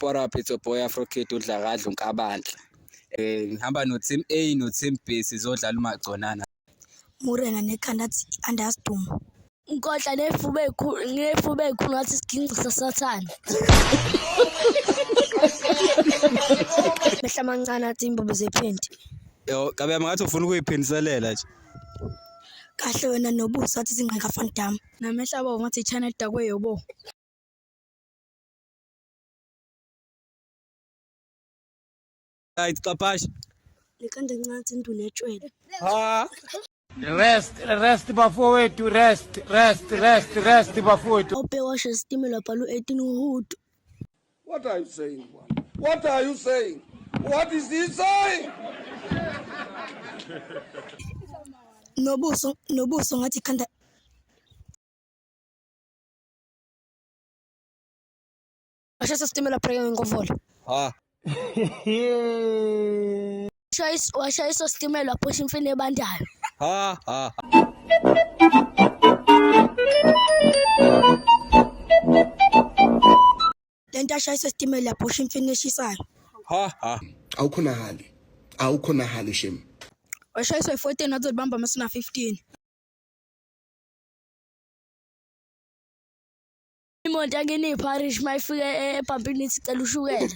what up, it's your boy Afro Kid uDlakadla uNkabandla. Ngihamba no team A no team B sizodlala umagconana. Murena nekhandathi Understorm. Inkodla nefuba ekhulu ngathi siginci sasathana. Mehla mancane athi imbobo zephenti. Yo, kabe ngathi ufuna ukuyiphindiselela nje. Kahle wena nobuso athi zingqeka Van Dam. Namehla babo ngathi channel dakwe yobo. Hayi Xaphashi. Lekanda ncathi induna etshwele. Ha. Rest bafowethu rest bafowethu. Obhewashe stimela bhalu 18 uhudu. What are you saying? What are you saying? What is he saying? Nobuso ngathi khanda Ashasa stimela prayer ngovolo. Ha. Washayisa stimela phosha imfene ebandayo. Ha. Lento ashayisa stimela phosha imfene eshisayo. Ha. Awukhonahali shem. Washayiswa 14 azobamba masina 15. Imoto akene iparish mayifika epampini icela ushukela.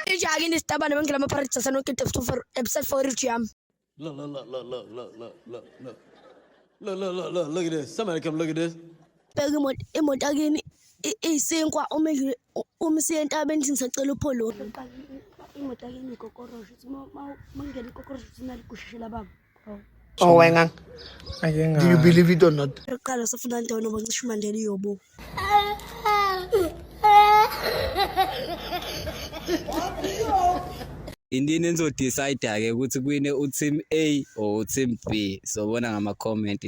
Nje akene sitabane bengela amaparits asanoke episode 4 jam. Look at this. Somebody come look at this. Beka imoto akene isinkwa umsiyenta abenzi ngisacela upholo. Imoto akene ikokorosho mangena ikokorosho sinali kushishela baba. Oh, wengang. Do you believe it or not? Qala sifuna into noba ngisho Mandela iyobo. Indini enzo decide ke ukuthi kuyine uteam A or uteam B. So bona ngama comment